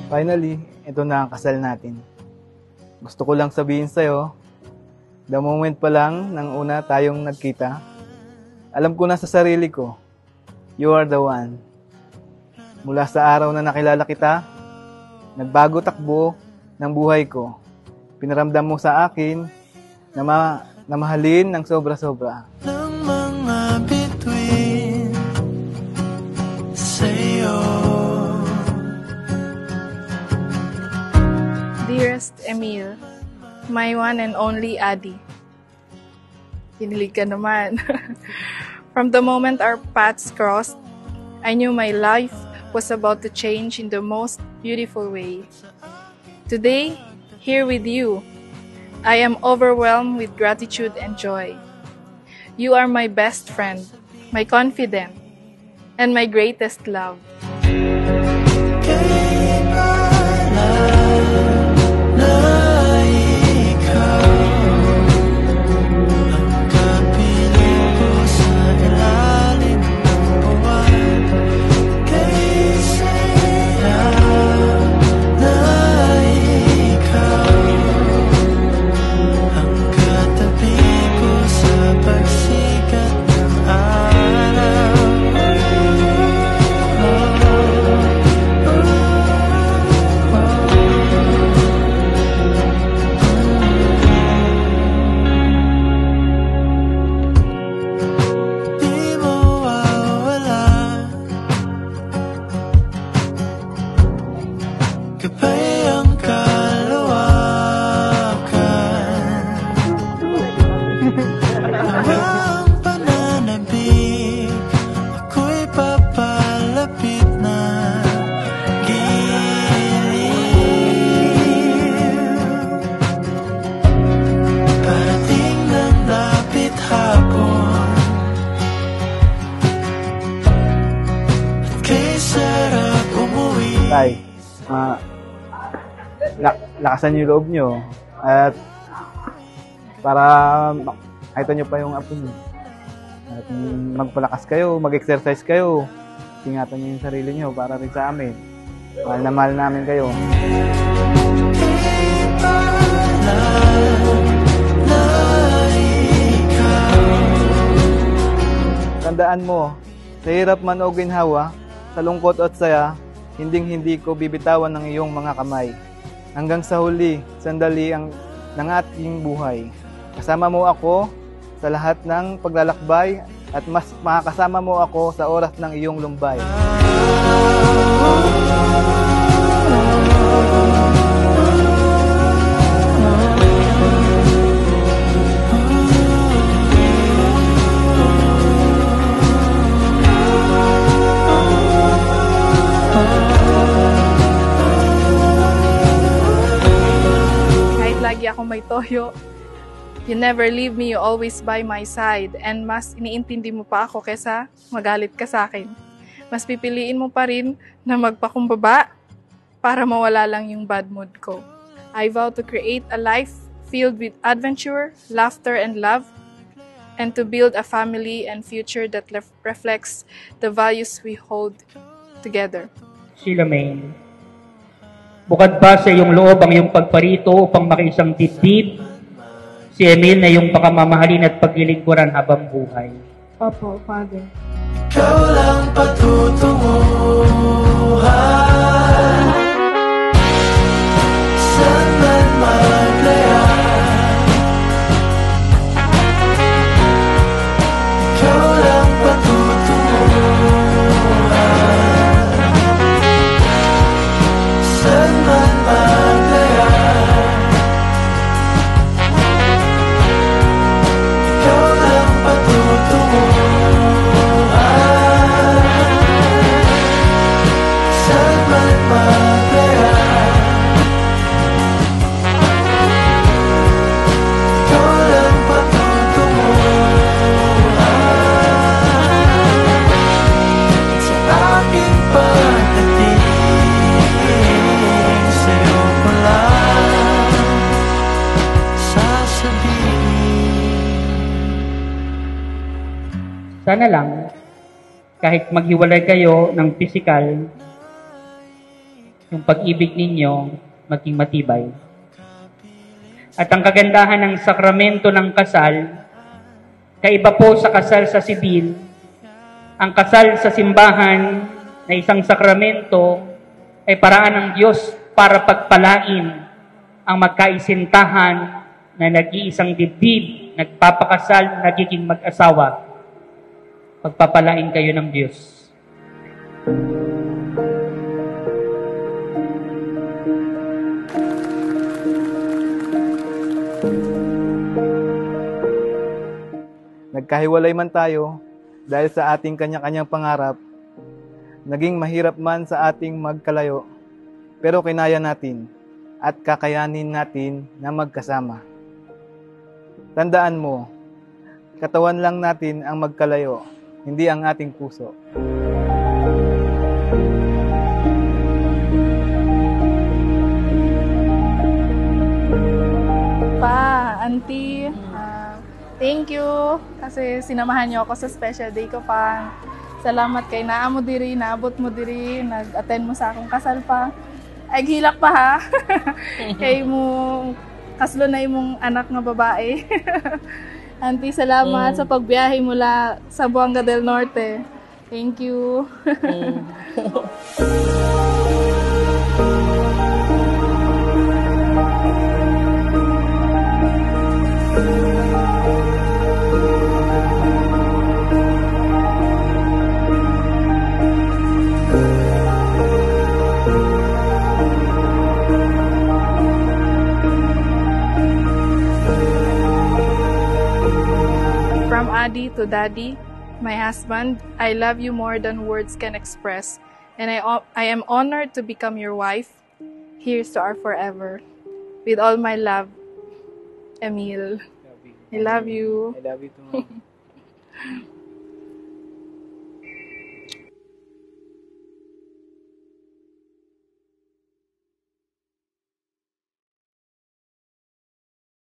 Finally, ito na ang kasal natin. Gusto ko lang sabihin sa'yo, the moment pa lang nang una tayong nagkita, alam ko na sa sarili ko, you are the one. Mula sa araw na nakilala kita, nagbago takbo ng buhay ko. Pinaramdam mo sa akin na mahalin ng sobra-sobra. Ng mga bituin sa'yo. Dearest Emil, my one and only Adi. Kinilig ka naman. From the moment our paths crossed, I knew my life was about to change in the most beautiful way. Today, here with you, I am overwhelmed with gratitude and joy. You are my best friend, my confidant, and my greatest love. Kapayang kalawakan, ang pananabik, ako'y papalapit na giliw. Parating ng lapit hapon, at kay sarap umuwi. Tay, lakasan yung loob nyo at para makita nyo pa yung apo nyo. At magpalakas kayo, mag-exercise kayo. Ingatan nyo yung sarili nyo para rin sa amin. Mahal na mahal namin kayo. Tandaan mo, sa hirap man o ginhawa, sa lungkot at saya, hinding-hindi ko bibitawan ng iyong mga kamay. Hanggang sa huli, sandali ng ating buhay. Kasama mo ako sa lahat ng paglalakbay at mas makakasama mo ako sa oras ng iyong lumbay. Lagi akong may toyo. You never leave me, you always by my side. And mas iniintindi mo pa ako kesa magalit ka sa akin. Mas pipiliin mo pa rin na magpakumbaba para mawala lang yung bad mood ko. I vow to create a life filled with adventure, laughter, and love, and to build a family and future that reflects the values we hold together. Sheila May, bukad ba sa iyong loob ang iyong pagparito upang makiisang dibdib, si Emil na iyong pakamamahalin at paglilingkuran habang buhay? Opo, Father. Ikaw lang patutunguhan, saan man maglaya. Ikaw lang patutunguhan, saan man maglaya. Ikaw lang patutunguhan, saan man maglaya. Ikaw lang patutunguhan, sa aking pagdating, sa'yo ko lang sasabihin. Sana lang, kahit maghiwalay kayo ng pisikal, yung pag-ibig ninyo maging matibay. At ang kagandahan ng sakramento ng kasal, kaiba po sa kasal sa sibil, ang kasal sa simbahan na isang sakramento ay paraan ng Diyos para pagpalain ang magkaisintahan na nag-iisang dibdib, nagpapakasal, nagiging mag-asawa. Pagpapalain kayo ng Diyos. Nagkahiwalay man tayo dahil sa ating kanya-kanyang pangarap, naging mahirap man sa ating magkalayo, pero kinaya natin at kakayanin natin na magkasama. Tandaan mo, katawan lang natin ang magkalayo, hindi ang ating puso. Pa, auntie, thank you kasi sinamahan niyo ako sa special day ko pa. Salamat kay naamo diri, naabot mo diri, nag-attend mo sa akong kasal pa. Ay, hilak pa ha. Kay mo, kaslo na imong anak nga babae. Auntie, salamat sa pagbiyahe mula sa Buanga del Norte. Thank you. From Adi to Daddy, my husband, I love you more than words can express, and I am honored to become your wife. Here's to our forever. With all my love, Emil. I love you. I love you too.